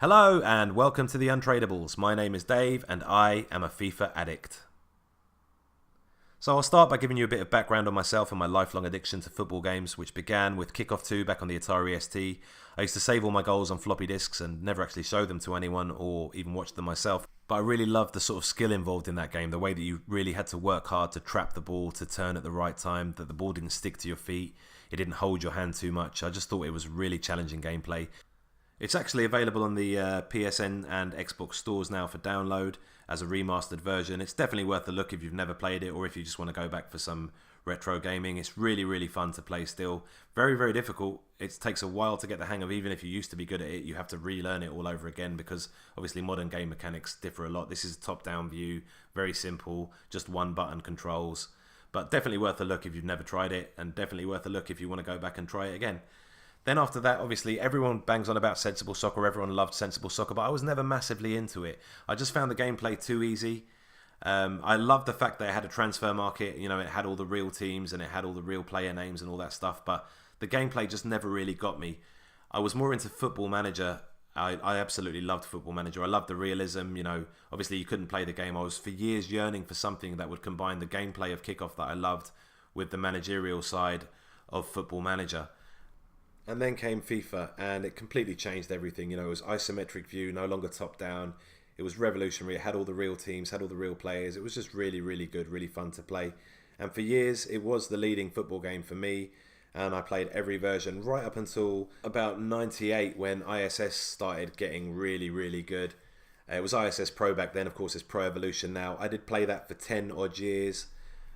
Hello and welcome to the Untradeables. My name is Dave and I am a FIFA addict. So I'll start by giving you a bit of background on myself and my lifelong addiction to football games, which began with Kickoff 2 back on the Atari ST. I used to save all my goals on floppy disks and never actually show them to anyone or even watch them myself. But I really loved the sort of skill involved in that game, the way that you really had to work hard to trap the ball, to turn at the right time, that the ball didn't stick to your feet, it didn't hold your hand too much. I just thought it was really challenging gameplay. It's actually available on the PSN and Xbox stores now for download as a remastered version. It's definitely worth a look if you've never played it or if you just want to go back for some retro gaming. It's really fun to play still. Very difficult. It takes a while to get the hang of. Even if you used to be good at it, you have to relearn it all over again because obviously modern game mechanics differ a lot. This is a top-down view, very simple, just one button controls. But definitely worth a look if you've never tried it, and definitely worth a look if you want to go back and try it again. Then after that, obviously, everyone bangs on about Sensible Soccer. Everyone loved Sensible Soccer, but I was never massively into it. I just found the gameplay too easy. I loved the fact that it had a transfer market. You know, it had all the real teams and it had all the real player names and all that stuff. But the gameplay just never really got me. I was more into Football Manager. I absolutely loved Football Manager. I loved the realism. You know, obviously you couldn't play the game. I was for years yearning for something that would combine the gameplay of Kickoff that I loved with the managerial side of Football Manager. And then came FIFA, and it completely changed everything. You know, it was isometric view, no longer top down. It was revolutionary. It had all the real teams, had all the real players. It was just really good, really fun to play. And for years, it was the leading football game for me. And I played every version right up until about 98 when ISS started getting really good. It was ISS Pro back then. Of course, it's Pro Evolution now. I did play that for 10 odd years.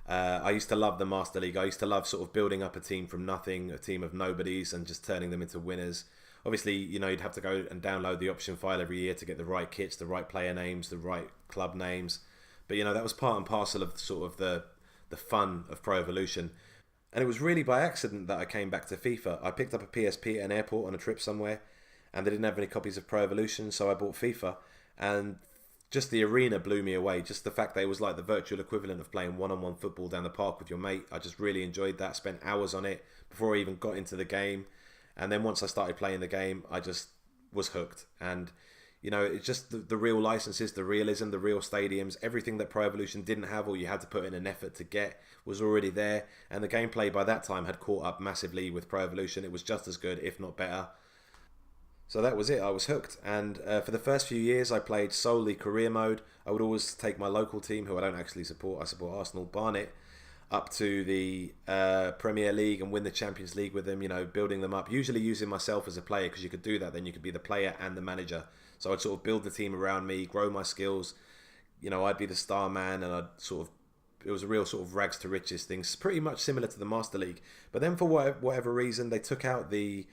I used to love the Master League. I used to love sort of building up a team from nothing, a team of nobodies, and just turning them into winners. Obviously, you know, you'd have to go and download the option file every year to get the right kits, the right player names, the right club names. But, you know, that was part and parcel of sort of the fun of Pro Evolution. And it was really by accident that I came back to FIFA. I picked up a PSP at an airport on a trip somewhere, and they didn't have any copies of Pro Evolution, so I bought FIFA. And just the arena blew me away. Just the fact that it was like the virtual equivalent of playing one-on-one football down the park with your mate. I just really enjoyed that. Spent hours on it before I even got into the game. And then once I started playing the game, I just was hooked. And, you know, it's just the real licenses, the realism, the real stadiums, everything that Pro Evolution didn't have or you had to put in an effort to get was already there. And the gameplay by that time had caught up massively with Pro Evolution. It was just as good, if not better. So that was it. I was hooked. And for the first few years, I played solely career mode. I would always take my local team, who I don't actually support. I support Arsenal, Barnet, up to the Premier League and win the Champions League with them, you know, building them up. Usually using myself as a player because you could do that. Then you could be the player and the manager. So I'd sort of build the team around me, grow my skills. You know, I'd be the star man and I'd sort of... It was a real sort of rags to riches thing. Pretty much similar to the Master League. But then for whatever reason, they took out the...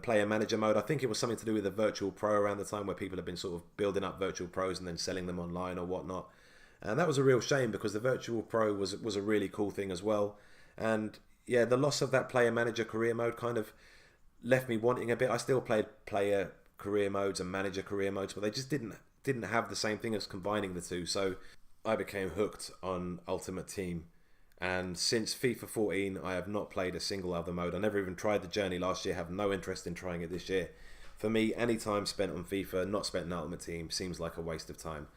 player manager mode. I think it was something to do with the virtual pro around the time where people have been sort of building up virtual pros and then selling them online or whatnot. And that was a real shame because the virtual pro was a really cool thing as well. And yeah, the loss of that player manager career mode kind of left me wanting a bit. I still played player career modes and manager career modes, but they just didn't have the same thing as combining the two. So I became hooked on Ultimate Team. And since FIFA 14, I have not played a single other mode. I never even tried the journey last year, have no interest in trying it this year. For me, any time spent on FIFA, not spent in Ultimate Team, seems like a waste of time.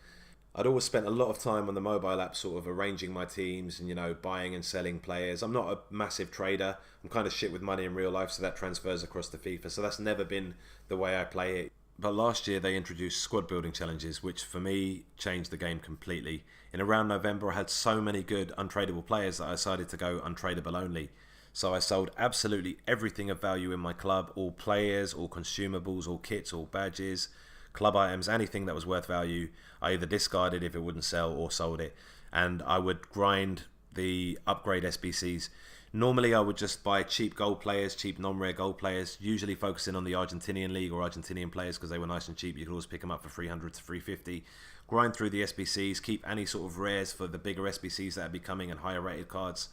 I'd always spent a lot of time on the mobile app sort of arranging my teams and, you know, buying and selling players. I'm not a massive trader. I'm kind of shit with money in real life, so that transfers across to FIFA. So that's never been the way I play it. But last year they introduced squad building challenges, which for me changed the game completely. In around November I had so many good untradeable players that I decided to go untradeable only. So I sold absolutely everything of value in my club, all players, all consumables, all kits, all badges, club items, anything that was worth value. I either discarded if it wouldn't sell or sold it. And I would grind the upgrade SBCs. Normally I would just buy cheap gold players, cheap non-rare gold players, usually focusing on the Argentinian league or Argentinian players because they were nice and cheap. You could always pick them up for 300 to 350. Grind through the SBCs, keep any sort of rares for the bigger SBCs that are becoming and higher rated cards.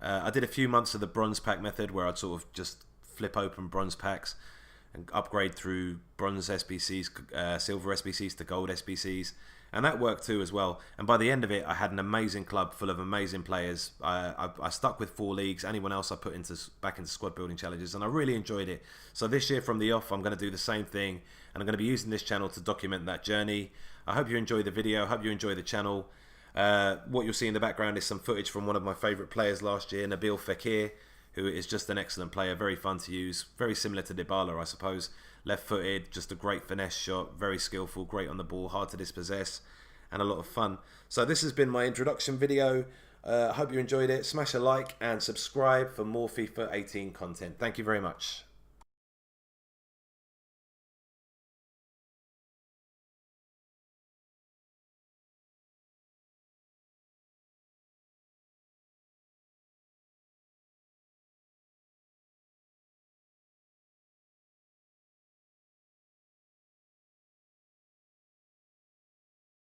I did a few months of the bronze pack method where I'd sort of just flip open bronze packs and upgrade through bronze SBCs, silver SBCs to gold SBCs. And that worked too as well. And by the end of it, I had an amazing club full of amazing players. I stuck with 4 leagues. Anyone else I put back into squad building challenges, and I really enjoyed it. So this year from the off, I'm going to do the same thing, and I'm going to be using this channel to document that journey. I hope you enjoy the video. I hope you enjoy the channel. What you'll see in the background is some footage from one of my favourite players last year, Fekir, who is just an excellent player, very fun to use, very similar to Dybala, I suppose. Left-footed, just a great finesse shot, very skillful, great on the ball, hard to dispossess, and a lot of fun. So this has been my introduction video. I hope you enjoyed it. Smash a like and subscribe for more FIFA 18 content. Thank you very much.